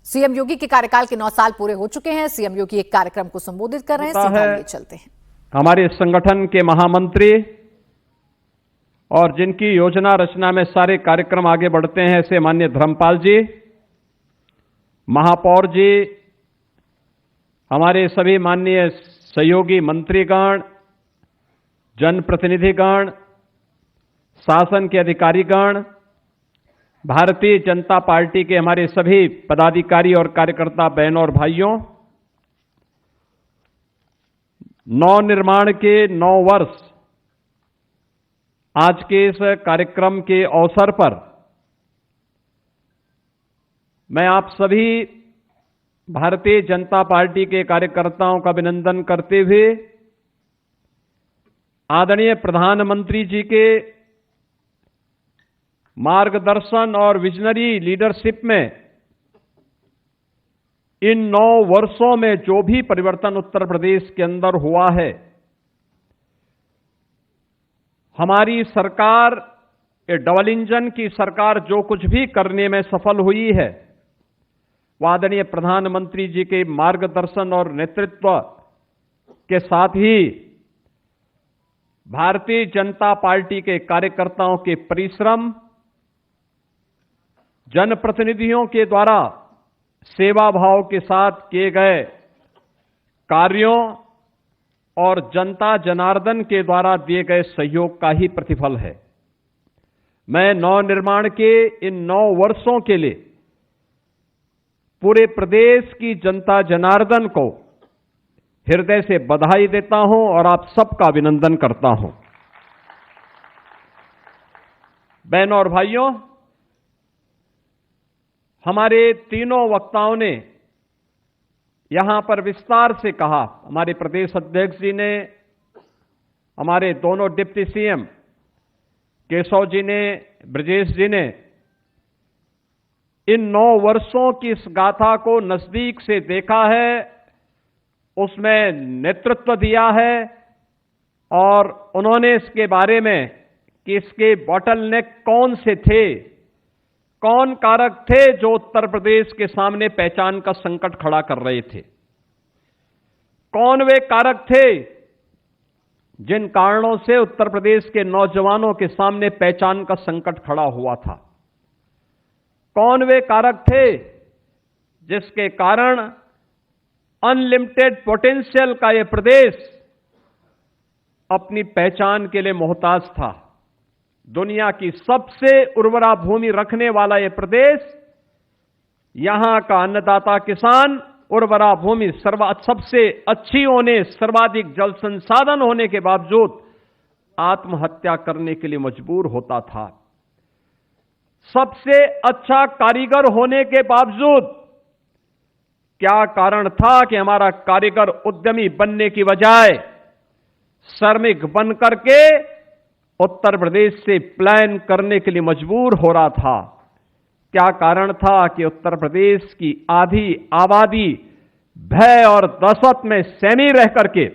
CM योगी के कार्यकाल के 9 साल पूरे हो चुके हैं। सीएम योगी एक कार्यक्रम को संबोधित कर रहे हैं, सीधा लिए चलते हैं। हमारे संगठन के महामंत्री और जिनकी योजना रचना में सारे कार्यक्रम आगे बढ़ते हैं, ऐसे माननीय धर्मपाल जी, महापौर जी, हमारे सभी माननीय सहयोगी मंत्रीगण, जनप्रतिनिधिगण, शासन के अधिकारीगण, भारतीय जनता पार्टी के हमारे सभी पदाधिकारी और कार्यकर्ता बहनों और भाइयों, नवनिर्माण के 9 वर्ष आज के इस कार्यक्रम के अवसर पर मैं आप सभी भारतीय जनता पार्टी के कार्यकर्ताओं का अभिनंदन करते हुए आदरणीय प्रधानमंत्री जी के मार्गदर्शन और विजनरी लीडरशिप में इन 9 वर्षों में जो भी परिवर्तन उत्तर प्रदेश के अंदर हुआ है, हमारी सरकार, ये डबल इंजन की सरकार जो कुछ भी करने में सफल हुई है, वह आदरणीय प्रधानमंत्री जी के मार्गदर्शन और नेतृत्व के साथ ही भारतीय जनता पार्टी के कार्यकर्ताओं के परिश्रम, जनप्रतिनिधियों के द्वारा सेवा भाव के साथ किए गए कार्यों और जनता जनार्दन के द्वारा दिए गए सहयोग का ही प्रतिफल है। मैं नवनिर्माण के इन 9 वर्षों के लिए पूरे प्रदेश की जनता जनार्दन को हृदय से बधाई देता हूं और आप सबका अभिनंदन करता हूं। बहनों और भाइयों, हमारे तीनों वक्ताओं ने यहां पर विस्तार से कहा। हमारे प्रदेश अध्यक्ष जी ने, हमारे दोनों डिप्टी सीएम केशव जी ने, ब्रजेश जी ने इन 9 वर्षों की इस गाथा को नजदीक से देखा है, उसमें नेतृत्व दिया है और उन्होंने इसके बारे में कि इसके बॉटलनेक कौन से थे, कौन कारक थे जो उत्तर प्रदेश के सामने पहचान का संकट खड़ा कर रहे थे, कौन वे कारक थे जिन कारणों से उत्तर प्रदेश के नौजवानों के सामने पहचान का संकट खड़ा हुआ था, कौन वे कारक थे जिसके कारण अनलिमिटेड पोटेंशियल का यह प्रदेश अपनी पहचान के लिए मोहताज था। दुनिया की सबसे उर्वरा भूमि रखने वाला यह प्रदेश, यहां का अन्नदाता किसान उर्वरा भूमि सबसे अच्छी होने, सर्वाधिक जल संसाधन होने के बावजूद आत्महत्या करने के लिए मजबूर होता था। सबसे अच्छा कारीगर होने के बावजूद क्या कारण था कि हमारा कारीगर उद्यमी बनने की बजाय श्रमिक बन करके उत्तर प्रदेश से पलायन करने के लिए मजबूर हो रहा था? क्या कारण था कि उत्तर प्रदेश की आधी आबादी भय और दहशत में सहमी रह करके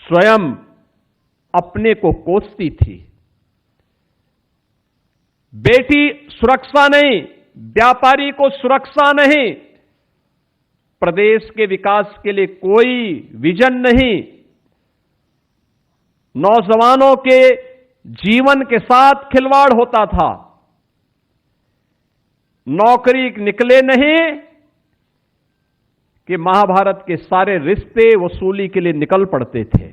स्वयं अपने को कोसती थी? बेटी सुरक्षा नहीं, व्यापारी को सुरक्षा नहीं, प्रदेश के विकास के लिए कोई विजन नहीं, नौजवानों के जीवन के साथ खिलवाड़ होता था, नौकरी निकले नहीं कि महाभारत के सारे रिश्ते वसूली के लिए निकल पड़ते थे।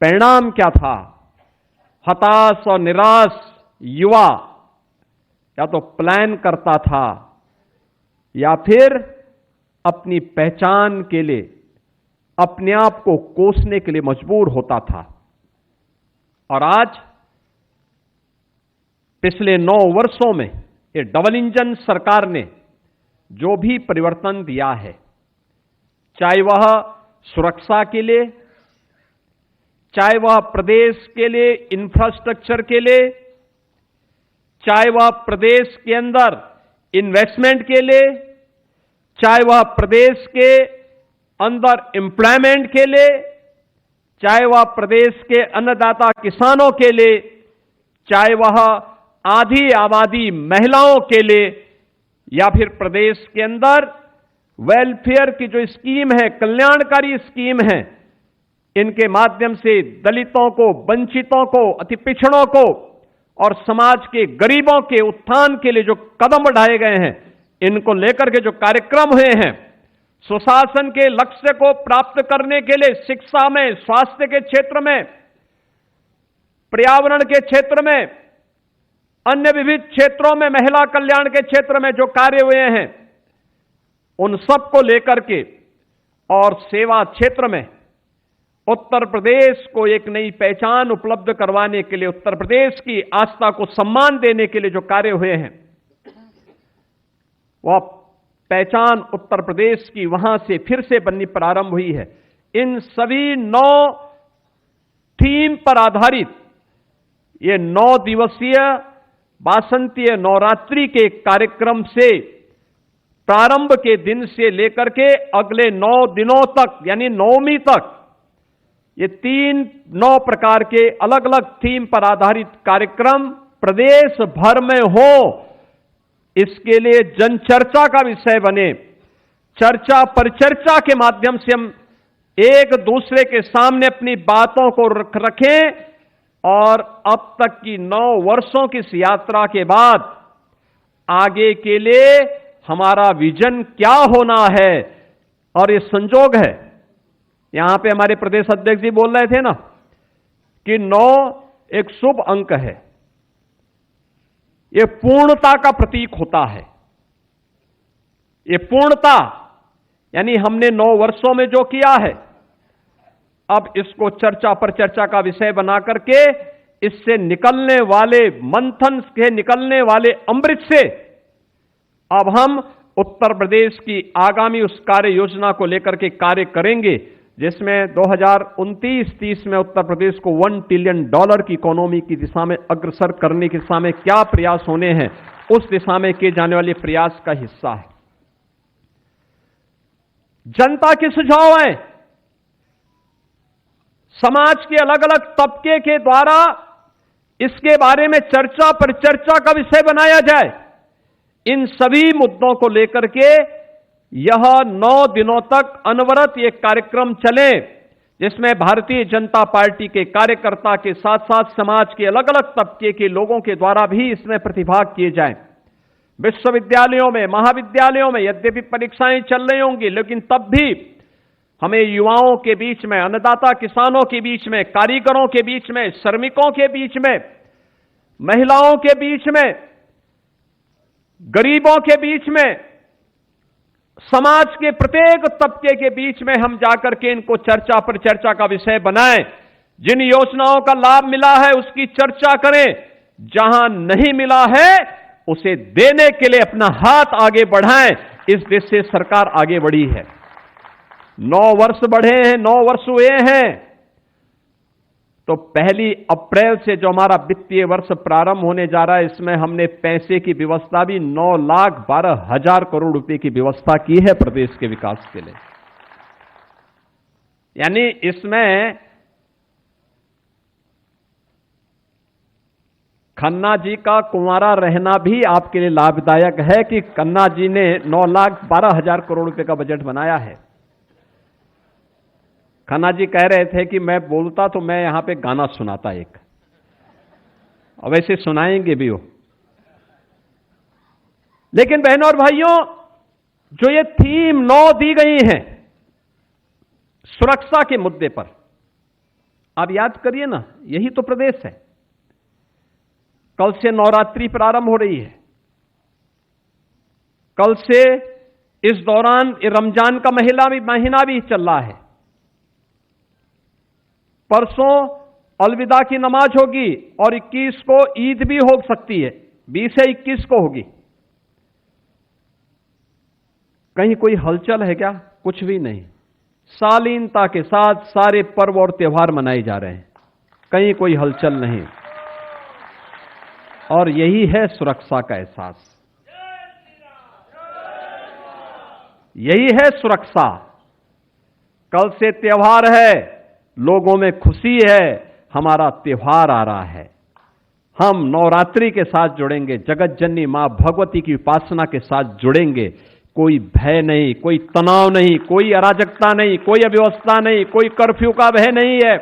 परिणाम क्या था? हताश और निराश युवा या तो पलायन करता था या फिर अपनी पहचान के लिए अपने आप को कोसने के लिए मजबूर होता था। और आज पिछले 9 वर्षों में ये डबल इंजन सरकार ने जो भी परिवर्तन दिया है, चाहे वह सुरक्षा के लिए, चाहे वह प्रदेश के लिए इंफ्रास्ट्रक्चर के लिए, चाहे वह प्रदेश के अंदर इन्वेस्टमेंट के लिए, चाहे वह प्रदेश के अंदर एम्प्लॉयमेंट के लिए, चाहे वह प्रदेश के अन्नदाता किसानों के लिए, चाहे वह आधी आबादी महिलाओं के लिए, या फिर प्रदेश के अंदर वेलफेयर की जो स्कीम है, कल्याणकारी स्कीम है, इनके माध्यम से दलितों को, वंचितों को, अति पिछड़ों को और समाज के गरीबों के उत्थान के लिए जो कदम बढ़ाए गए हैं, इनको लेकर के जो कार्यक्रम हुए हैं, सुशासन के लक्ष्य को प्राप्त करने के लिए शिक्षा में, स्वास्थ्य के क्षेत्र में, पर्यावरण के क्षेत्र में, अन्य विविध क्षेत्रों में, महिला कल्याण के क्षेत्र में जो कार्य हुए हैं, उन सब को लेकर के और सेवा क्षेत्र में उत्तर प्रदेश को एक नई पहचान उपलब्ध करवाने के लिए, उत्तर प्रदेश की आस्था को सम्मान देने के लिए जो कार्य हुए हैं, वह पहचान उत्तर प्रदेश की वहां से फिर से बननी प्रारंभ हुई है। इन सभी 9 थीम पर आधारित ये 9 दिवसीय वासंतीय नवरात्रि के कार्यक्रम से प्रारंभ के दिन से लेकर के अगले 9 दिनों तक, यानी नवमी तक, ये 9 प्रकार के अलग अलग थीम पर आधारित कार्यक्रम प्रदेश भर में हो, इसके लिए जनचर्चा का विषय बने। चर्चा परिचर्चा के माध्यम से हम एक दूसरे के सामने अपनी बातों को रखें और अब तक की 9 वर्षों की इस यात्रा के बाद आगे के लिए हमारा विजन क्या होना है। और ये संजोग है, यहां पे हमारे प्रदेश अध्यक्ष जी बोल रहे थे ना कि 9 एक शुभ अंक है, ये पूर्णता का प्रतीक होता है। ये पूर्णता यानी हमने 9 वर्षों में जो किया है, अब इसको चर्चा पर चर्चा का विषय बना करके इससे निकलने वाले मंथन के निकलने वाले अमृत से अब हम उत्तर प्रदेश की आगामी उस कार्य योजना को लेकर के कार्य करेंगे, जिसमें 2029-30 में उत्तर प्रदेश को $1 ट्रिलियन की इकोनॉमी की दिशा में अग्रसर करने की दिशा में क्या प्रयास होने हैं, उस दिशा में किए जाने वाले प्रयास का हिस्सा है। जनता के सुझाव हैं, समाज के अलग अलग तबके के द्वारा इसके बारे में चर्चा पर चर्चा का विषय बनाया जाए। इन सभी मुद्दों को लेकर के यह 9 दिनों तक अनवरत ये कार्यक्रम चले, जिसमें भारतीय जनता पार्टी के कार्यकर्ता के साथ साथ समाज के अलग अलग तबके के लोगों के द्वारा भी इसमें प्रतिभाग किए जाएं। विश्वविद्यालयों में, महाविद्यालयों में यद्यपि परीक्षाएं चल रही होंगी, लेकिन तब भी हमें युवाओं के बीच में, अन्नदाता किसानों के बीच में, कारीगरों के बीच में, श्रमिकों के बीच में, महिलाओं के बीच में, गरीबों के बीच में, समाज के प्रत्येक तबके के बीच में हम जाकर के इनको चर्चा पर चर्चा का विषय बनाएं। जिन योजनाओं का लाभ मिला है उसकी चर्चा करें, जहां नहीं मिला है उसे देने के लिए अपना हाथ आगे बढ़ाएं। इस देश से सरकार आगे बढ़ी है, 9 वर्ष बढ़े हैं, 9 वर्ष हुए हैं, तो 1 अप्रैल से जो हमारा वित्तीय वर्ष प्रारंभ होने जा रहा है, इसमें हमने पैसे की व्यवस्था भी 9,12,000 करोड़ रुपए की व्यवस्था की है प्रदेश के विकास के लिए। यानी इसमें खन्ना जी का कुंवारा रहना भी आपके लिए लाभदायक है कि खन्ना जी ने 9,12,000 करोड़ रुपए का बजट बनाया है। खन्ना जी कह रहे थे कि मैं बोलता तो मैं यहां पे गाना सुनाता एक, और वैसे सुनाएंगे भी वो। लेकिन बहनों और भाइयों, जो ये थीम 9 दी गई है सुरक्षा के मुद्दे पर, आप याद करिए ना, यही तो प्रदेश है। कल से नवरात्रि प्रारंभ हो रही है, कल से इस दौरान रमजान का महीना भी चल रहा है। परसों अलविदा की नमाज होगी और 21 को ईद भी हो सकती है, 20 से 21 को होगी। कहीं कोई हलचल है क्या? कुछ भी नहीं। शालीनता के साथ सारे पर्व और त्योहार मनाए जा रहे हैं, कहीं कोई हलचल नहीं। और यही है सुरक्षा का एहसास, यही है सुरक्षा। कल से त्योहार है, लोगों में खुशी है, हमारा त्योहार आ रहा है, हम नवरात्रि के साथ जुड़ेंगे, जगत जननी मां भगवती की उपासना के साथ जुड़ेंगे। कोई भय नहीं, कोई तनाव नहीं, कोई अराजकता नहीं, कोई अव्यवस्था नहीं, कोई कर्फ्यू का भय नहीं है,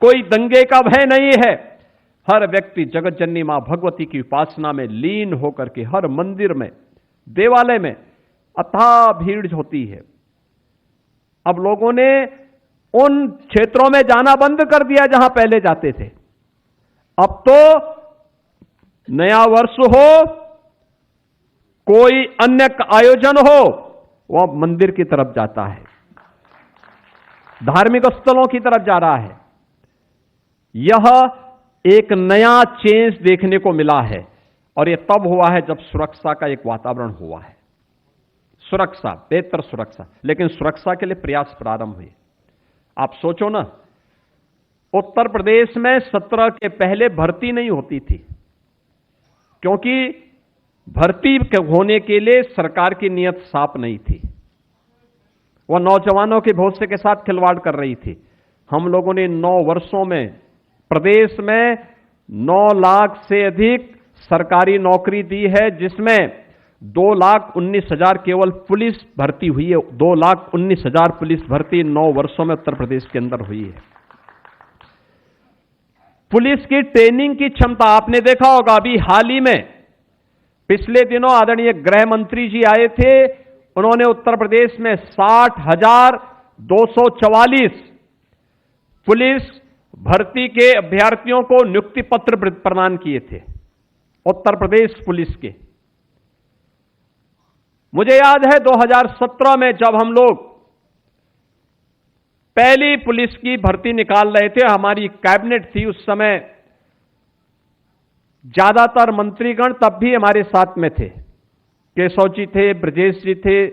कोई दंगे का भय नहीं है। हर व्यक्ति जगत जननी मां भगवती की उपासना में लीन होकर के हर मंदिर में, देवालय में अथाह भीड़ होती है। अब लोगों ने उन क्षेत्रों में जाना बंद कर दिया जहां पहले जाते थे। अब तो नया वर्ष हो, कोई अन्य आयोजन हो, वह मंदिर की तरफ जाता है, धार्मिक स्थलों की तरफ जा रहा है। यह एक नया चेंज देखने को मिला है और यह तब हुआ है जब सुरक्षा का एक वातावरण हुआ है। सुरक्षा, बेहतर सुरक्षा, लेकिन सुरक्षा के लिए प्रयास प्रारंभ हुए। आप सोचो ना, उत्तर प्रदेश में 17 के पहले भर्ती नहीं होती थी, क्योंकि भर्ती होने के लिए सरकार की नीयत साफ नहीं थी। वह नौजवानों के भविष्य के साथ खिलवाड़ कर रही थी। हम लोगों ने 9 वर्षों में प्रदेश में 9 लाख से अधिक सरकारी नौकरी दी है, जिसमें 2,19,000 केवल पुलिस भर्ती हुई है। 2,19,000 पुलिस भर्ती 9 वर्षों में उत्तर प्रदेश के अंदर हुई है। पुलिस की ट्रेनिंग की क्षमता आपने देखा होगा। अभी हाल ही में पिछले दिनों आदरणीय गृह मंत्री जी आए थे, उन्होंने उत्तर प्रदेश में 60,244 पुलिस भर्ती के अभ्यर्थियों को नियुक्ति पत्र प्रदान किए थे, उत्तर प्रदेश पुलिस के। मुझे याद है 2017 में जब हम लोग पहली पुलिस की भर्ती निकाल रहे थे, हमारी कैबिनेट थी उस समय, ज्यादातर मंत्रीगण तब भी हमारे साथ में थे। केशव जी थे, ब्रजेश जी थे,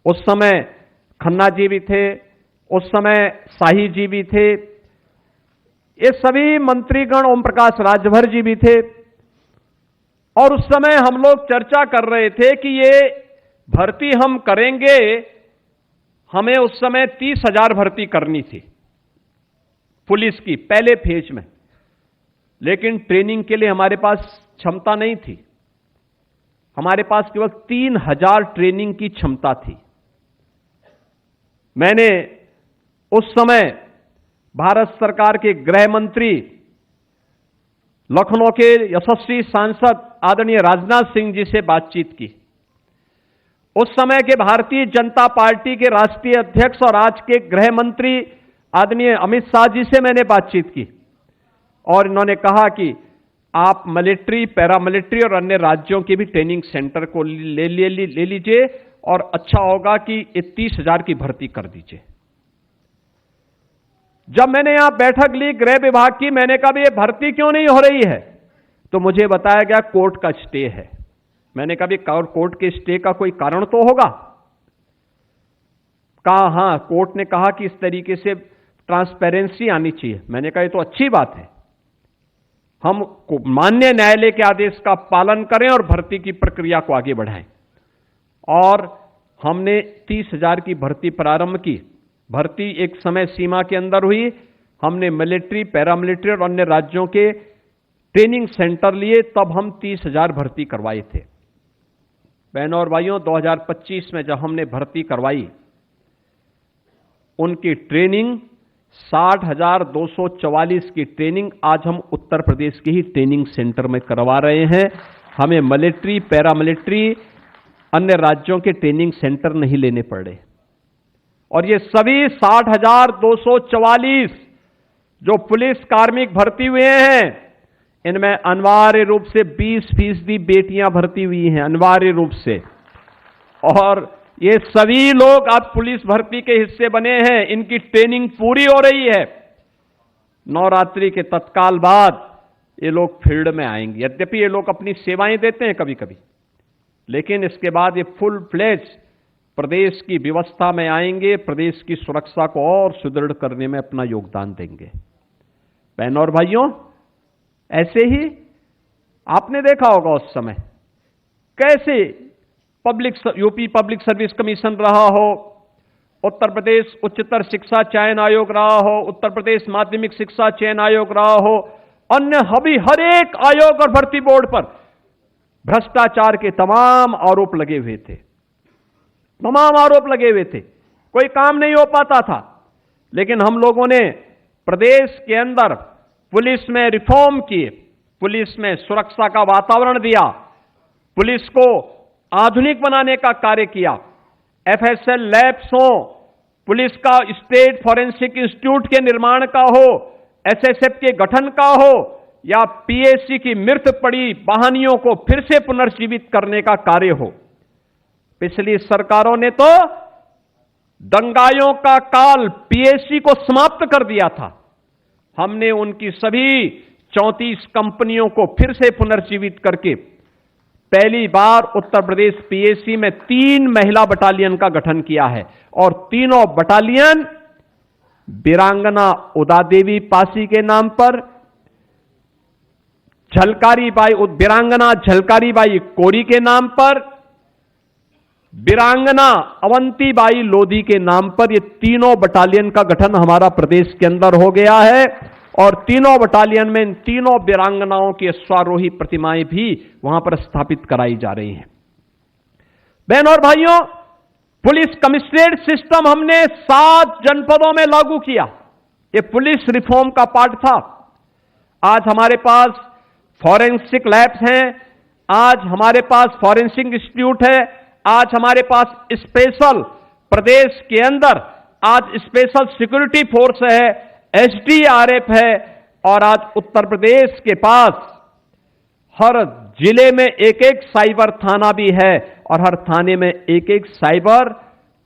उस समय खन्ना जी भी थे, उस समय शाही जी भी थे, ये सभी मंत्रीगण, ओम प्रकाश राजभर जी भी थे। और उस समय हम लोग चर्चा कर रहे थे कि ये भर्ती हम करेंगे, हमें उस समय 30,000 भर्ती करनी थी पुलिस की पहले फेज में, लेकिन ट्रेनिंग के लिए हमारे पास क्षमता नहीं थी। हमारे पास केवल 3,000 ट्रेनिंग की क्षमता थी। मैंने उस समय भारत सरकार के गृह मंत्री, लखनऊ के यशस्वी सांसद आदरणीय राजनाथ सिंह जी से बातचीत की। उस समय के भारतीय जनता पार्टी के राष्ट्रीय अध्यक्ष और आज के गृह मंत्री आदरणीय अमित शाह जी से मैंने बातचीत की, और इन्होंने कहा कि आप मिलिट्री, पैरामिलिट्री और अन्य राज्यों के भी ट्रेनिंग सेंटर को ले लीजिए, और अच्छा होगा कि 30,000 की भर्ती कर दीजिए। जब मैंने यहां बैठक ली गृह विभाग की, मैंने कहा भी ये भर्ती क्यों नहीं हो रही है, तो मुझे बताया गया कोर्ट का स्टे है। मैंने कहा भी कोर्ट के स्टे का कोई कारण तो होगा। कहा हां, कोर्ट ने कहा कि इस तरीके से ट्रांसपेरेंसी आनी चाहिए। मैंने कहा ये तो अच्छी बात है, हम माननीय न्यायालय के आदेश का पालन करें और भर्ती की प्रक्रिया को आगे बढ़ाएं। और हमने 30,000 की भर्ती प्रारंभ की। भर्ती एक समय सीमा के अंदर हुई। हमने मिलिट्री, पैरामिलिट्री और अन्य राज्यों के ट्रेनिंग सेंटर लिए, तब हम 30,000 भर्ती करवाए थे। बहनों और भाइयों, 2025 में जब हमने भर्ती करवाई, उनकी ट्रेनिंग 60,244 की ट्रेनिंग आज हम उत्तर प्रदेश के ही ट्रेनिंग सेंटर में करवा रहे हैं। हमें मिलिट्री, पैरामिलिट्री, अन्य राज्यों के ट्रेनिंग सेंटर नहीं लेने पड़े। और ये सभी 60,244 जो पुलिस कार्मिक भर्ती हुए हैं, इनमें अनिवार्य रूप से 20% बेटियां भर्ती हुई हैं, अनिवार्य रूप से। और ये सभी लोग अब पुलिस भर्ती के हिस्से बने हैं। इनकी ट्रेनिंग पूरी हो रही है। नवरात्रि के तत्काल बाद ये लोग फील्ड में आएंगे। यद्यपि ये लोग अपनी सेवाएं देते हैं कभी कभी, लेकिन इसके बाद ये फुल फ्लेज प्रदेश की व्यवस्था में आएंगे, प्रदेश की सुरक्षा को और सुदृढ़ करने में अपना योगदान देंगे। बहनों और भाइयों, ऐसे ही आपने देखा होगा उस समय कैसे यूपी पब्लिक सर्विस कमीशन रहा हो, उत्तर प्रदेश उच्चतर शिक्षा चयन आयोग रहा हो, उत्तर प्रदेश माध्यमिक शिक्षा चयन आयोग रहा हो, अन्य हर एक आयोग और भर्ती बोर्ड पर भ्रष्टाचार के तमाम आरोप लगे हुए थे, तमाम आरोप लगे हुए थे, कोई काम नहीं हो पाता था। लेकिन हम लोगों ने प्रदेश के अंदर पुलिस में रिफॉर्म किए, पुलिस में सुरक्षा का वातावरण दिया, पुलिस को आधुनिक बनाने का कार्य किया। एफएसएल लैब्स हो, पुलिस का स्टेट फॉरेंसिक इंस्टीट्यूट के निर्माण का हो, एसएसएफ के गठन का हो, या पीएससी की मृत पड़ी बहानियों को फिर से पुनर्जीवित करने का कार्य हो। पिछली सरकारों ने तो दंगाइयों का काल पीएससी को समाप्त कर दिया था। हमने उनकी सभी 34 कंपनियों को फिर से पुनर्जीवित करके पहली बार उत्तर प्रदेश पीएससी में 3 महिला बटालियन का गठन किया है, और तीनों बटालियन वीरांगना उदा देवी पासी के नाम पर, वीरांगना झलकारी बाई कोरी के नाम पर, वीरांगना अवंतीबाई लोधी के नाम पर, ये तीनों बटालियन का गठन हमारा प्रदेश के अंदर हो गया है। और तीनों बटालियन में इन तीनों वीरांगनाओं की अश्वारोही प्रतिमाएं भी वहां पर स्थापित कराई जा रही हैं। बहनों और भाइयों, पुलिस कमिश्नरेट सिस्टम हमने 7 जनपदों में लागू किया। ये पुलिस रिफॉर्म का पार्ट था। आज हमारे पास फॉरेंसिक लैब्स हैं, आज हमारे पास फॉरेंसिक इंस्टीट्यूट है, आज हमारे पास स्पेशल प्रदेश के अंदर आज स्पेशल सिक्योरिटी फोर्स है, एसडीआरएफ है, और आज उत्तर प्रदेश के पास हर जिले में एक एक साइबर थाना भी है, और हर थाने में एक एक साइबर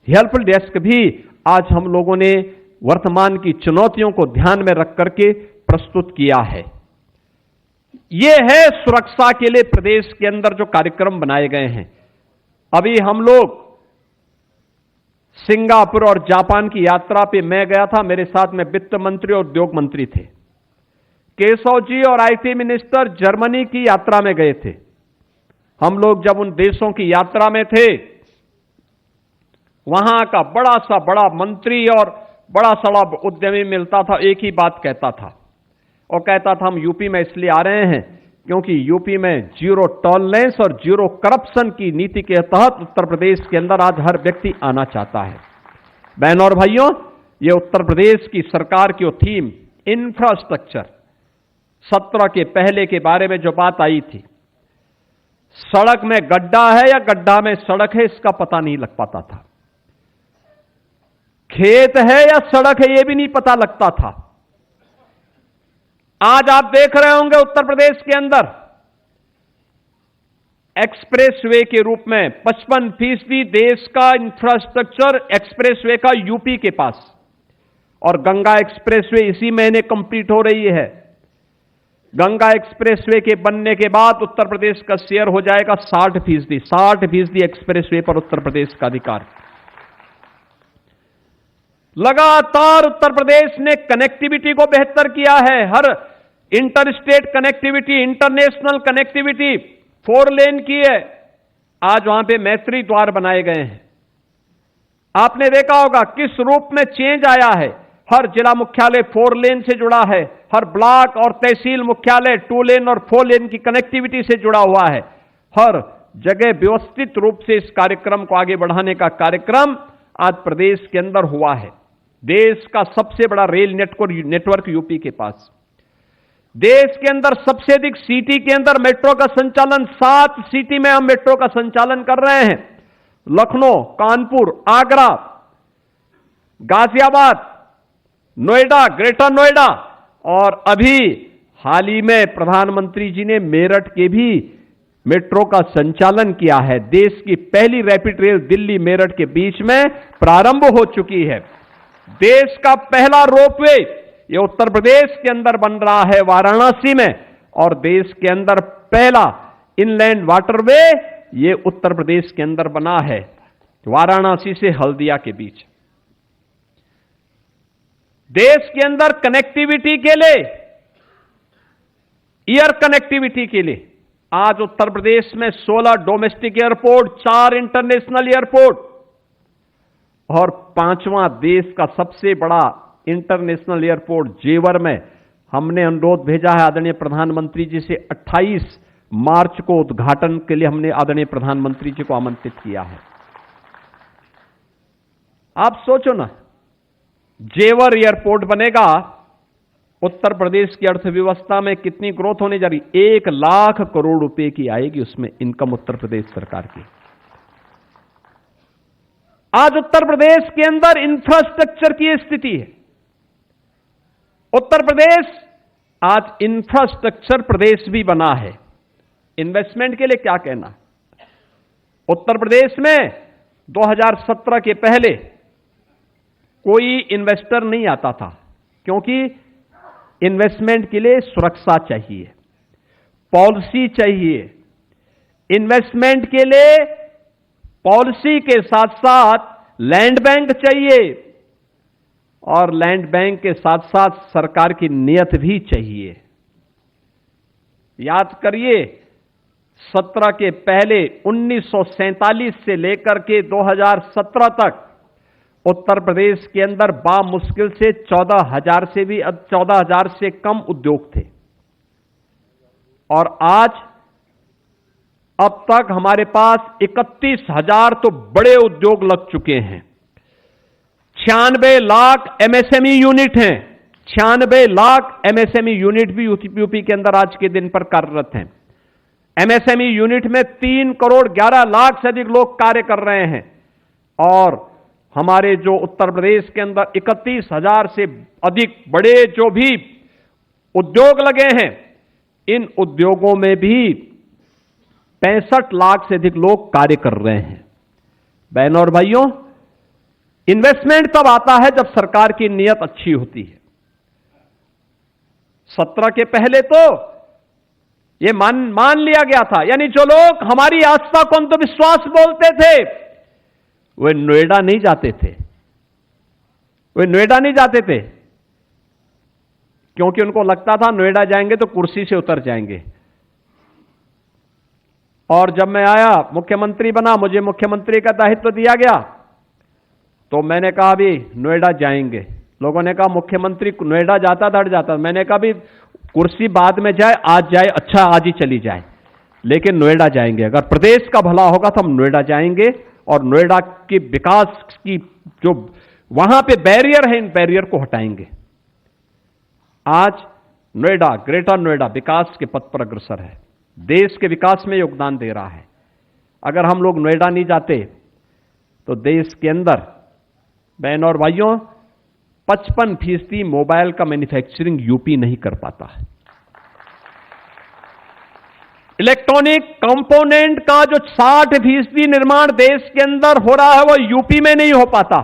हेल्प डेस्क भी आज हम लोगों ने वर्तमान की चुनौतियों को ध्यान में रख करके प्रस्तुत किया है। यह है सुरक्षा के लिए प्रदेश के अंदर जो कार्यक्रम बनाए गए हैं। अभी हम लोग सिंगापुर और जापान की यात्रा पे मैं गया था, मेरे साथ में वित्त मंत्री और उद्योग मंत्री थे। केशव जी और आईटी मिनिस्टर जर्मनी की यात्रा में गए थे। हम लोग जब उन देशों की यात्रा में थे, वहां का बड़ा मंत्री और बड़ा सड़ा उद्यमी मिलता था, एक ही बात कहता था, और कहता था हम यूपी में इसलिए आ रहे हैं क्योंकि यूपी में जीरो टॉलरेंस और जीरो करप्शन की नीति के तहत उत्तर प्रदेश के अंदर आज हर व्यक्ति आना चाहता है। बहनों और भाइयों, ये उत्तर प्रदेश की सरकार की थीम इंफ्रास्ट्रक्चर 17 के पहले के बारे में जो बात आई थी, सड़क में गड्ढा है या गड्ढा में सड़क है इसका पता नहीं लग पाता था, खेत है या सड़क है यह भी नहीं पता लगता था। आज आप देख रहे होंगे उत्तर प्रदेश के अंदर एक्सप्रेसवे के रूप में 55% देश का इंफ्रास्ट्रक्चर एक्सप्रेसवे का यूपी के पास, और गंगा एक्सप्रेसवे इसी महीने कंप्लीट हो रही है। गंगा एक्सप्रेसवे के बनने के बाद उत्तर प्रदेश का शेयर हो जाएगा 60% एक्सप्रेसवे पर उत्तर प्रदेश का अधिकार। लगातार उत्तर प्रदेश ने कनेक्टिविटी को बेहतर किया है। हर inter state connectivity, international connectivity 4 lane की है। आज वहां पे मैत्री द्वार बनाए गए हैं। आपने देखा होगा किस रूप में चेंज आया है। हर जिला मुख्यालय 4 लेन से जुड़ा है, हर ब्लॉक और तहसील मुख्यालय 2 लेन और 4 लेन की कनेक्टिविटी से जुड़ा हुआ है। हर जगह व्यवस्थित रूप से इस कार्यक्रम को आगे बढ़ाने का कार्यक्रम आज प्रदेश के अंदर हुआ है। देश का सबसे बड़ा रेल नेटवर्क यूपी के पास, देश के अंदर सबसे अधिक सिटी के अंदर मेट्रो का संचालन, 7 सिटी में हम मेट्रो का संचालन कर रहे हैं। लखनऊ, कानपुर, आगरा, गाजियाबाद, नोएडा, ग्रेटर नोएडा, और अभी हाल ही में प्रधानमंत्री जी ने मेरठ के भी मेट्रो का संचालन किया है। देश की पहली रैपिड रेल दिल्ली मेरठ के बीच में प्रारंभ हो चुकी है। देश का पहला रोपवे ये उत्तर प्रदेश के अंदर बन रहा है वाराणसी में, और देश के अंदर पहला इनलैंड वाटरवे ये उत्तर प्रदेश के अंदर बना है वाराणसी से हल्दिया के बीच। देश के अंदर कनेक्टिविटी के लिए, एयर कनेक्टिविटी के लिए आज उत्तर प्रदेश में 16 डोमेस्टिक एयरपोर्ट, 4 इंटरनेशनल एयरपोर्ट, और 5वां देश का सबसे बड़ा इंटरनेशनल एयरपोर्ट जेवर में हमने अनुरोध भेजा है आदरणीय प्रधानमंत्री जी से। 28 मार्च को उद्घाटन के लिए हमने आदरणीय प्रधानमंत्री जी को आमंत्रित किया है। आप सोचो ना, जेवर एयरपोर्ट बनेगा, उत्तर प्रदेश की अर्थव्यवस्था में कितनी ग्रोथ होने जा रही। 1 लाख करोड़ रुपए की आएगी उसमें इनकम उत्तर प्रदेश सरकार की। आज उत्तर प्रदेश के अंदर इंफ्रास्ट्रक्चर की स्थिति है। उत्तर प्रदेश आज इंफ्रास्ट्रक्चर प्रदेश भी बना है। इन्वेस्टमेंट के लिए क्या कहना। उत्तर प्रदेश में 2017 के पहले कोई इन्वेस्टर नहीं आता था, क्योंकि इन्वेस्टमेंट के लिए सुरक्षा चाहिए, पॉलिसी चाहिए। इन्वेस्टमेंट के लिए पॉलिसी के साथ साथ लैंड बैंक चाहिए, और लैंड बैंक के साथ साथ सरकार की नीयत भी चाहिए। याद करिए, 17 के पहले 1947 से लेकर के 2017 तक उत्तर प्रदेश के अंदर बामुश्किल से 14,000 से कम उद्योग थे, और आज अब तक हमारे पास 31,000 तो बड़े उद्योग लग चुके हैं। 96 लाख एमएसएमई यूनिट हैं। 96 लाख एमएसएमई यूनिट भी यूपी के अंदर आज के दिन पर कार्यरत हैं। एमएसएमई यूनिट में 3 करोड़ 11 लाख से अधिक लोग कार्य कर रहे हैं, और हमारे जो उत्तर प्रदेश के अंदर 31,000 से अधिक बड़े जो भी उद्योग लगे हैं, इन उद्योगों में भी 65 लाख से अधिक लोग कार्य कर रहे हैं। बहनों और भाइयों, इन्वेस्टमेंट तब आता है जब सरकार की नीयत अच्छी होती है। 17 के पहले तो ये मान लिया गया था, यानी जो लोग हमारी आस्था को अंधविश्वास बोलते थे, वे नोएडा नहीं जाते थे। वे नोएडा नहीं जाते थे क्योंकि उनको लगता था नोएडा जाएंगे तो कुर्सी से उतर जाएंगे। और जब मैं आया, मुख्यमंत्री बना, मुझे मुख्यमंत्री का दायित्व दिया गया, तो मैंने कहा भी नोएडा जाएंगे। लोगों ने कहा मुख्यमंत्री नोएडा जाता धड़ जाता। मैंने कहा भी कुर्सी बाद में जाए, आज जाए, अच्छा आज ही चली जाए, लेकिन नोएडा जाएंगे। अगर प्रदेश का भला होगा तो हम नोएडा जाएंगे, और नोएडा के विकास की जो वहां पे बैरियर है, इन बैरियर को हटाएंगे। आज नोएडा, ग्रेटर नोएडा विकास के पथ पर अग्रसर है, देश के विकास में योगदान दे रहा है। अगर हम लोग नोएडा नहीं जाते तो देश के अंदर, बहनों और भाइयों, 55% मोबाइल का मैन्युफैक्चरिंग यूपी नहीं कर पाता है। इलेक्ट्रॉनिक कंपोनेंट का जो 60% निर्माण देश के अंदर हो रहा है, वो यूपी में नहीं हो पाता,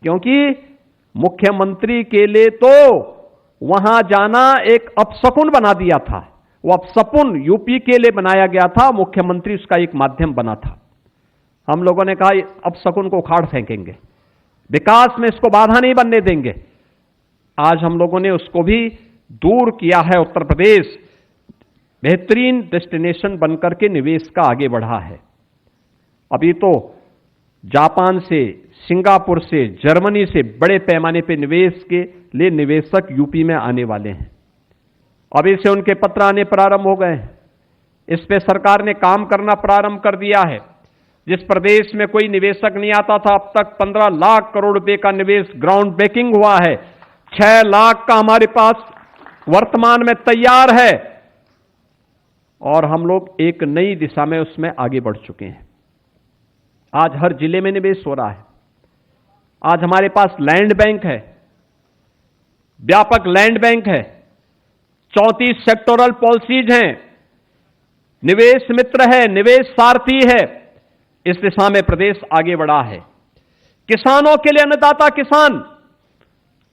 क्योंकि मुख्यमंत्री के लिए तो वहां जाना एक अपशकुन बना दिया था। वो अपशकुन यूपी के लिए बनाया गया था, मुख्यमंत्री उसका एक माध्यम बना था। हम लोगों ने कहा अपशकुन को उखाड़ फेंकेंगे, विकास में इसको बाधा नहीं बनने देंगे। आज हम लोगों ने उसको भी दूर किया है। उत्तर प्रदेश बेहतरीन डेस्टिनेशन बनकर के निवेश का आगे बढ़ा है। अभी तो जापान से, सिंगापुर से, जर्मनी से बड़े पैमाने पे निवेश के लिए निवेशक यूपी में आने वाले हैं। अभी से उनके पत्र आने प्रारंभ हो गए हैं। इस पे सरकार ने काम करना प्रारंभ कर दिया है। जिस प्रदेश में कोई निवेशक नहीं आता था, अब तक 15 लाख करोड़ रुपए का निवेश ग्राउंड ब्रेकिंग हुआ है। 6 लाख का हमारे पास वर्तमान में तैयार है, और हम लोग एक नई दिशा में उसमें आगे बढ़ चुके हैं। आज हर जिले में निवेश हो रहा है। आज हमारे पास लैंड बैंक है, व्यापक लैंड बैंक है, 34 सेक्टोरल पॉलिसीज हैं, निवेश मित्र है, निवेश सारथी है। इस दिशा में प्रदेश आगे बढ़ा है। किसानों के लिए अन्नदाता किसान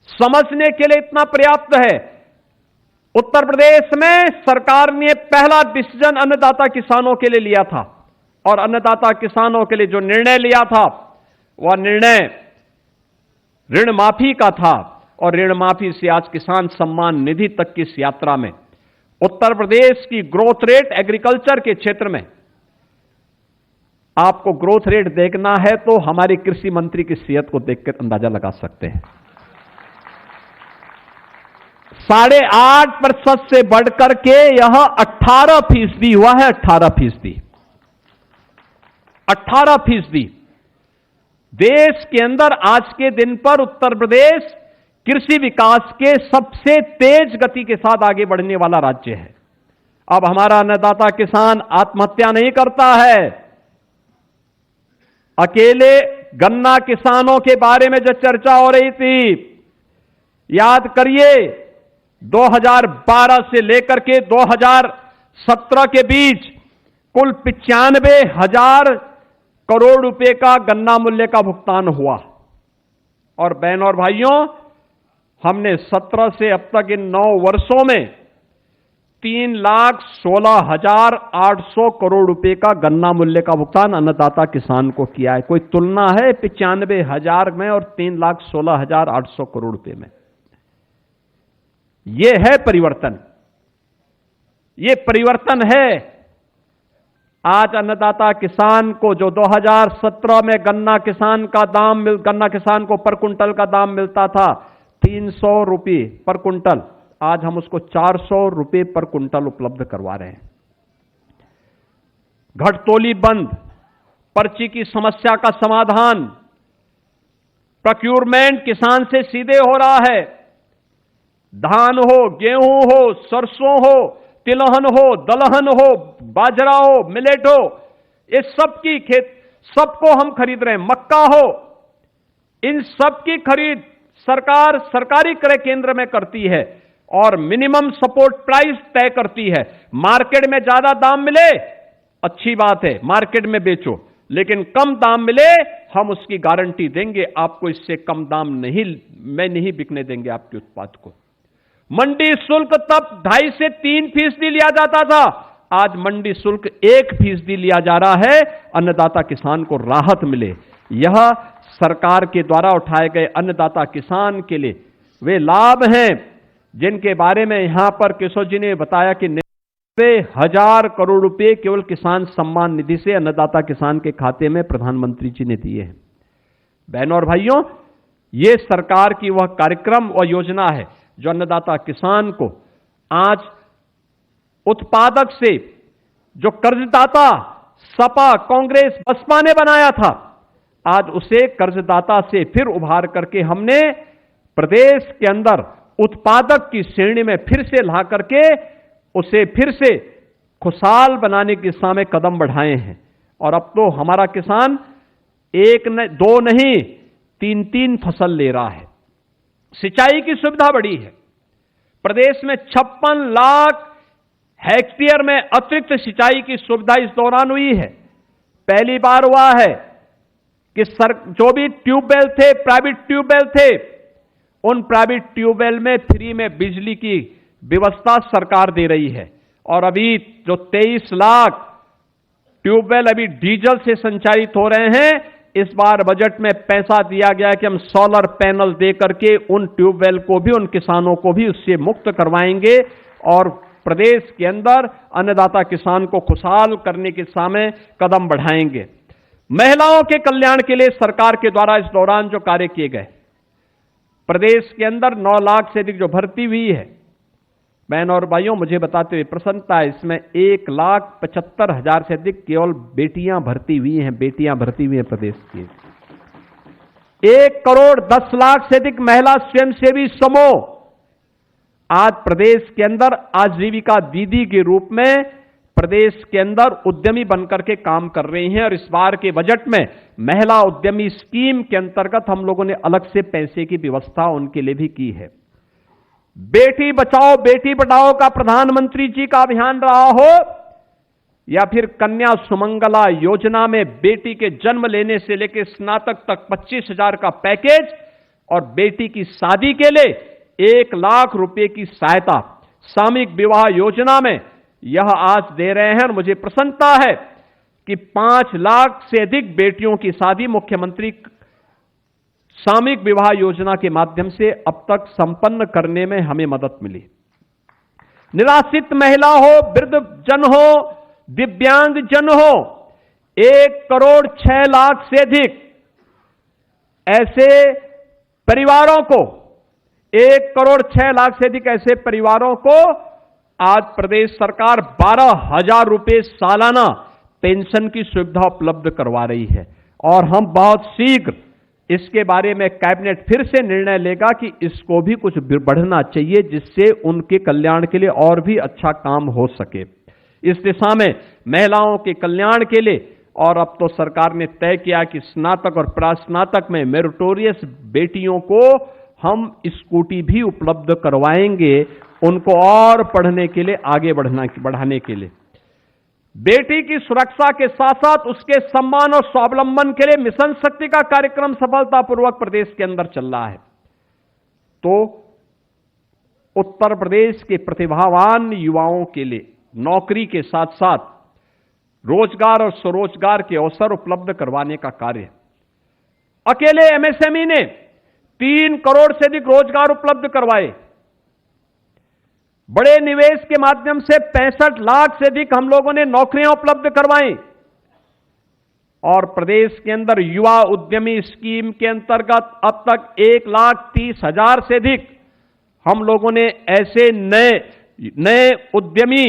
समझने के लिए इतना पर्याप्त है। उत्तर प्रदेश में सरकार ने पहला डिसीजन अन्नदाता किसानों के लिए लिया था, और अन्नदाता किसानों के लिए जो निर्णय लिया था, वह निर्णय ऋण माफी का था। और ऋण माफी से आज किसान सम्मान निधि तक की इस यात्रा में उत्तर प्रदेश की ग्रोथ रेट एग्रीकल्चर के क्षेत्र में, आपको ग्रोथ रेट देखना है तो हमारे कृषि मंत्री की सेहत को देखकर अंदाजा लगा सकते हैं। 8.5% से बढ़कर के यह 18% हुआ है। 18%। देश के अंदर आज के दिन पर उत्तर प्रदेश कृषि विकास के सबसे तेज गति के साथ आगे बढ़ने वाला राज्य है। अब हमारा अन्नदाता किसान आत्महत्या नहीं करता है। अकेले गन्ना किसानों के बारे में जो चर्चा हो रही थी, याद करिए 2012 से लेकर के 2017 के बीच कुल 95,000 करोड़ रुपए का गन्ना मूल्य का भुगतान हुआ। और बहनों और भाइयों, हमने 17 से अब तक इन 9 वर्षों में 3,16,800 करोड़ रुपए का गन्ना मूल्य का भुगतान अन्नदाता किसान को किया है। कोई तुलना है 95,000 में और 3,16,800 करोड़ रुपए में? यह है परिवर्तन। यह परिवर्तन है। आज अन्नदाता किसान को जो 2017 में गन्ना किसान को पर कुंटल का दाम मिलता था 300 रुपये पर कुंटल, आज हम उसको 400 रुपये पर कुंटल उपलब्ध करवा रहे हैं। घटतोली बंद, पर्ची की समस्या का समाधान, प्रोक्यूरमेंट किसान से सीधे हो रहा है। धान हो, गेहूं हो, सरसों हो, तिलहन हो, दलहन हो, बाजरा हो, मिलेट हो, ये सबकी सबको हम खरीद रहे हैं। मक्का हो, इन सबकी खरीद सरकार सरकारी क्रय केंद्र में करती है और मिनिमम सपोर्ट प्राइस तय करती है। मार्केट में ज्यादा दाम मिले अच्छी बात है, मार्केट में बेचो, लेकिन कम दाम मिले हम उसकी गारंटी देंगे, आपको इससे कम दाम नहीं बिकने देंगे आपके उत्पाद को। मंडी शुल्क तब 2.5 से 3% लिया जाता था, आज मंडी शुल्क 1% लिया जा रहा है। अन्नदाता किसान को राहत मिले। यह सरकार के द्वारा उठाए गए अन्नदाता किसान के लिए वे लाभ हैं जिनके बारे में यहां पर केशव जी ने बताया कि 90,000 करोड़ रुपए केवल किसान सम्मान निधि से अन्नदाता किसान के खाते में प्रधानमंत्री जी ने दिए हैं। बहनों और भाइयों, ये सरकार की वह कार्यक्रम और योजना है जो अन्नदाता किसान को आज उत्पादक से, जो कर्जदाता सपा, कांग्रेस, बसपा ने बनाया था, आज उसे कर्जदाता से फिर उभार करके हमने प्रदेश के अंदर उत्पादक की श्रेणी में फिर से ला करके उसे फिर से खुशहाल बनाने की दिशा में कदम बढ़ाए हैं। और अब तो हमारा किसान 1-2 नहीं 3-3 फसल ले रहा है। सिंचाई की सुविधा बढ़ी है। प्रदेश में 56 लाख हेक्टेयर में अतिरिक्त सिंचाई की सुविधा इस दौरान हुई है। पहली बार हुआ है कि जो भी ट्यूबवेल थे, प्राइवेट ट्यूबवेल थे, उन प्राइवेट ट्यूबवेल में फ्री में बिजली की व्यवस्था सरकार दे रही है। और अभी जो 23 लाख ट्यूबवेल अभी डीजल से संचालित हो रहे हैं, इस बार बजट में पैसा दिया गया कि हम सोलर पैनल दे करके उन ट्यूबवेल को भी, उन किसानों को भी उससे मुक्त करवाएंगे और प्रदेश के अंदर अन्नदाता किसान को खुशहाल करने के सामने कदम बढ़ाएंगे। महिलाओं के कल्याण के लिए सरकार के द्वारा इस दौरान जो कार्य किए गए, प्रदेश के अंदर 9 लाख से अधिक जो भर्ती हुई है, बहनों और भाइयों, मुझे बताते हुए प्रसन्नता है, इसमें 1,75,000 से अधिक केवल बेटियां भर्ती हुई हैं। बेटियां भर्ती हुई हैं प्रदेश की। 1,10,00,000 से अधिक महिला स्वयंसेवी समूह आज प्रदेश के अंदर आजीविका दीदी के रूप में प्रदेश के अंदर उद्यमी बनकर के काम कर रही हैं। और इस बार के बजट में महिला उद्यमी स्कीम के अंतर्गत हम लोगों ने अलग से पैसे की व्यवस्था उनके लिए भी की है। बेटी बचाओ बेटी पढ़ाओ का प्रधानमंत्री जी का अभियान रहा हो या फिर कन्या सुमंगला योजना में बेटी के जन्म लेने से लेकर स्नातक तक 25,000 का पैकेज और बेटी की शादी के लिए 1 लाख रुपए की सहायता, सामूहिक विवाह योजना में यह आज दे रहे हैं। और मुझे प्रसन्नता है कि 5 लाख से अधिक बेटियों की शादी मुख्यमंत्री सामूहिक विवाह योजना के माध्यम से अब तक संपन्न करने में हमें मदद मिली। निराश्रित महिला हो, वृद्ध जन हो, दिव्यांग जन हो, 1,06,00,000 से अधिक ऐसे परिवारों को 1,06,00,000 से अधिक ऐसे परिवारों को आज प्रदेश सरकार 12,000 रुपए सालाना पेंशन की सुविधा उपलब्ध करवा रही है। और हम बहुत शीघ्र इसके बारे में कैबिनेट फिर से निर्णय लेगा कि इसको भी कुछ बढ़ना चाहिए, जिससे उनके कल्याण के लिए और भी अच्छा काम हो सके। इस दिशा में महिलाओं के कल्याण के लिए और अब तो सरकार ने तय किया कि स्नातक और प्रास्नातक में मेरिटोरियस बेटियों को हम स्कूटी भी उपलब्ध करवाएंगे, उनको और पढ़ने के लिए आगे बढ़ाने के लिए। बेटी की सुरक्षा के साथ साथ उसके सम्मान और स्वावलंबन के लिए मिशन शक्ति का कार्यक्रम सफलतापूर्वक प्रदेश के अंदर चल रहा है। तो उत्तर प्रदेश के प्रतिभावान युवाओं के लिए नौकरी के साथ साथ रोजगार और स्वरोजगार के अवसर उपलब्ध करवाने का कार्य, अकेले एमएसएमई ने 3 करोड़ से अधिक रोजगार उपलब्ध करवाए। बड़े निवेश के माध्यम से 65 लाख से अधिक हम लोगों ने नौकरियां उपलब्ध करवाई। और प्रदेश के अंदर युवा उद्यमी स्कीम के अंतर्गत अब तक 1,30,000 से अधिक हम लोगों ने ऐसे नए उद्यमी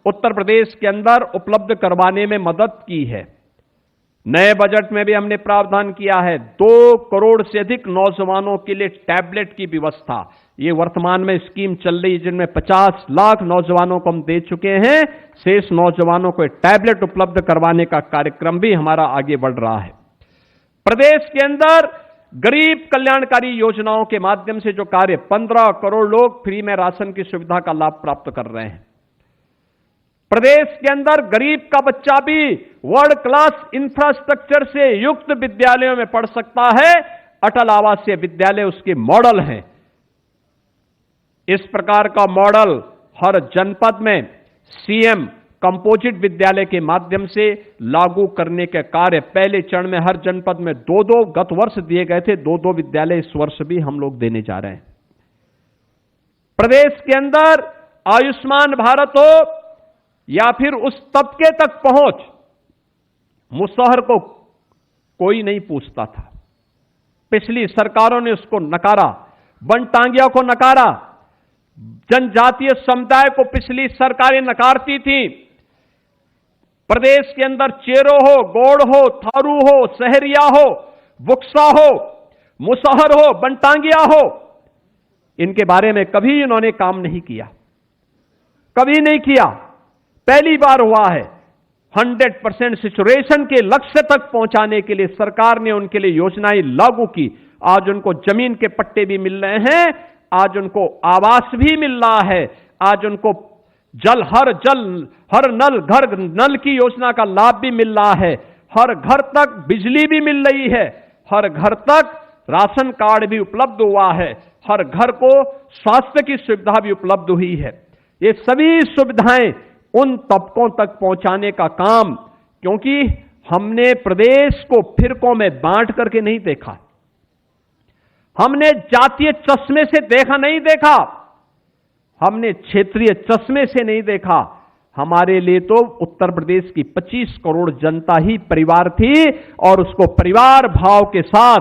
उत्तर प्रदेश के अंदर उपलब्ध करवाने में मदद की है। नए बजट में भी हमने प्रावधान किया है 2 करोड़ से अधिक नौजवानों के लिए टैबलेट की व्यवस्था। ये वर्तमान में स्कीम चल रही है, जिनमें 50 लाख नौजवानों को हम दे चुके हैं। शेष नौजवानों को टैबलेट उपलब्ध करवाने का कार्यक्रम भी हमारा आगे बढ़ रहा है। प्रदेश के अंदर गरीब कल्याणकारी योजनाओं के माध्यम से जो कार्य 15 करोड़ लोग फ्री में राशन की सुविधा का लाभ प्राप्त कर रहे हैं। प्रदेश के अंदर गरीब का बच्चा भी वर्ल्ड क्लास इंफ्रास्ट्रक्चर से युक्त विद्यालयों में पढ़ सकता है। अटल आवासीय विद्यालय उसके मॉडल हैं। इस प्रकार का मॉडल हर जनपद में सीएम कंपोजिट विद्यालय के माध्यम से लागू करने के कार्य पहले चरण में हर जनपद में 2-2 गत वर्ष दिए गए थे, 2-2 विद्यालय इस वर्ष भी हम लोग देने जा रहे हैं। प्रदेश के अंदर आयुष्मान भारत हो या फिर उस तबके तक पहुंच, मुसहर को कोई नहीं पूछता था। पिछली सरकारों ने उसको नकारा, बनटांगिया को नकारा, जनजातीय समुदाय को पिछली सरकारें नकारती थी। प्रदेश के अंदर चेरो हो, गौड़ हो, थारू हो, सहरिया हो, बुक्सा हो, मुसहर हो, बनटांगिया हो, इनके बारे में कभी इन्होंने काम नहीं किया, कभी नहीं किया। पहली बार हुआ है 100% सिचुएशन के लक्ष्य तक पहुंचाने के लिए सरकार ने उनके लिए योजनाएं लागू की। आज उनको जमीन के पट्टे भी मिल रहे हैं, आज उनको आवास भी मिल रहा है, आज उनको हर नल घर नल की योजना का लाभ भी मिल रहा है, हर घर तक बिजली भी मिल रही है, हर घर तक राशन कार्ड भी उपलब्ध हुआ है, हर घर को स्वास्थ्य की सुविधा भी उपलब्ध हुई है। ये सभी सुविधाएं उन तबकों तक पहुंचाने का काम, क्योंकि हमने प्रदेश को फिरकों में बांट करके नहीं देखा, हमने जातीय चश्मे से नहीं देखा, हमने क्षेत्रीय चश्मे से नहीं देखा। हमारे लिए तो उत्तर प्रदेश की 25 करोड़ जनता ही परिवार थी और उसको परिवार भाव के साथ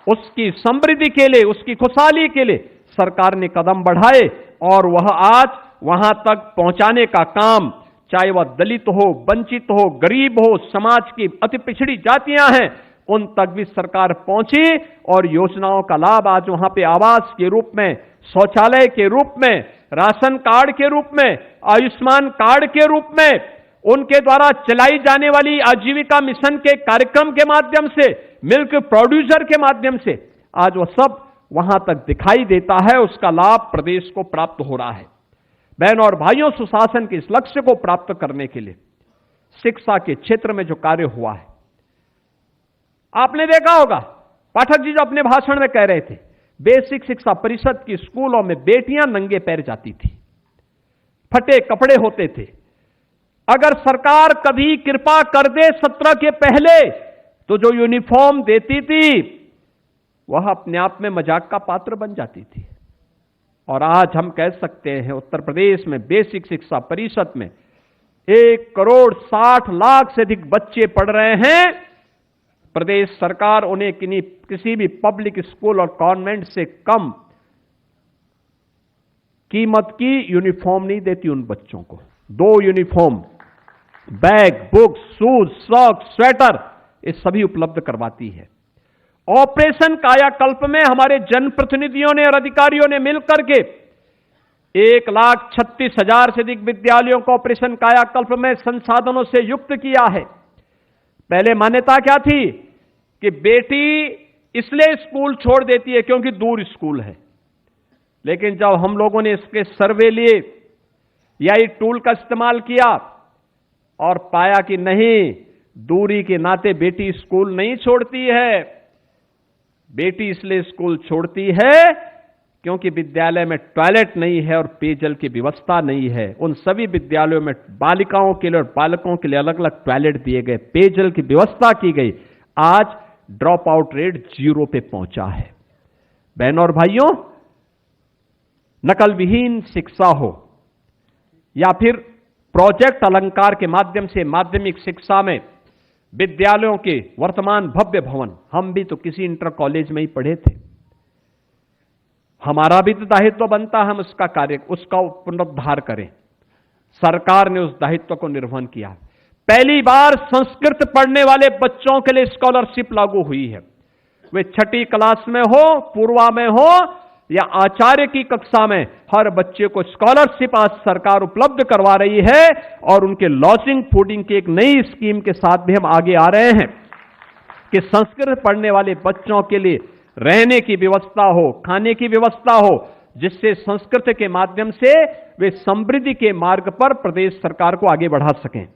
उसकी समृद्धि के लिए, उसकी खुशहाली के लिए सरकार ने कदम बढ़ाए और वह आज वहां तक पहुंचाने का काम, चाहे वह दलित हो, वंचित हो, गरीब हो, समाज की अति पिछड़ी जातियां हैं, उन तक भी सरकार पहुंची और योजनाओं का लाभ आज वहां पे आवास के रूप में, शौचालय के रूप में, राशन कार्ड के रूप में, आयुष्मान कार्ड के रूप में, उनके द्वारा चलाई जाने वाली आजीविका मिशन के कार्यक्रम के माध्यम से, मिल्क प्रोड्यूसर के माध्यम से आज वह सब वहां तक दिखाई देता है। उसका लाभ प्रदेश को प्राप्त हो रहा है। बहनों और भाइयों, सुशासन के इस लक्ष्य को प्राप्त करने के लिए शिक्षा के क्षेत्र में जो कार्य हुआ है, आपने देखा होगा पाठक जी जो अपने भाषण में कह रहे थे, बेसिक शिक्षा परिषद की स्कूलों में बेटियां नंगे पैर जाती थी, फटे कपड़े होते थे। अगर सरकार कभी कृपा कर दे 17 के पहले तो जो यूनिफॉर्म देती थी वह अपने आप में मजाक का पात्र बन जाती थी। और आज हम कह सकते हैं उत्तर प्रदेश में बेसिक शिक्षा परिषद में 1,60,00,000 से अधिक बच्चे पढ़ रहे हैं। प्रदेश सरकार उन्हें किसी भी पब्लिक स्कूल और कॉन्वेंट से कम कीमत की यूनिफॉर्म नहीं देती उन बच्चों को। 2 uniform, bag, books, shoes, socks, sweater, ये सभी उपलब्ध करवाती है। ऑपरेशन कायाकल्प में हमारे जनप्रतिनिधियों ने और अधिकारियों ने मिलकर के 1,36,000 से अधिक विद्यालयों को ऑपरेशन कायाकल्प में संसाधनों से युक्त किया है। पहले मान्यता क्या थी कि बेटी इसलिए स्कूल छोड़ देती है क्योंकि दूर स्कूल है, लेकिन जब हम लोगों ने इसके सर्वे लिए या ये टूल का इस्तेमाल किया और पाया कि नहीं, दूरी के नाते बेटी स्कूल नहीं छोड़ती है। बेटी इसलिए स्कूल छोड़ती है क्योंकि विद्यालय में टॉयलेट नहीं है और पेयजल की व्यवस्था नहीं है। उन सभी विद्यालयों में बालिकाओं के लिए और बालकों के लिए अलग अलग टॉयलेट दिए गए, पेयजल की व्यवस्था की गई। आज ड्रॉप आउट रेट 0 पे पहुंचा है। बहनों और भाइयों, नकल विहीन शिक्षा हो या फिर प्रोजेक्ट अलंकार के माध्यम से माध्यमिक शिक्षा में विद्यालयों के वर्तमान भव्य भवन, हम भी तो किसी इंटर कॉलेज में ही पढ़े थे। हमारा भी तो दायित्व बनता है, हम उसका पुनरुद्धार करें। सरकार ने उस दायित्व को निर्वहन किया। पहली बार संस्कृत पढ़ने वाले बच्चों के लिए स्कॉलरशिप लागू हुई है। वे 6ठी क्लास में हो, पूर्वा में हो या आचार्य की कक्षा में, हर बच्चे को स्कॉलरशिप आज सरकार उपलब्ध करवा रही है। और उनके लॉजिंग फूडिंग की एक नई स्कीम के साथ भी हम आगे आ रहे हैं कि संस्कृत पढ़ने वाले बच्चों के लिए रहने की व्यवस्था हो, खाने की व्यवस्था हो, जिससे संस्कृत के माध्यम से वे समृद्धि के मार्ग पर प्रदेश सरकार को आगे बढ़ा सकें।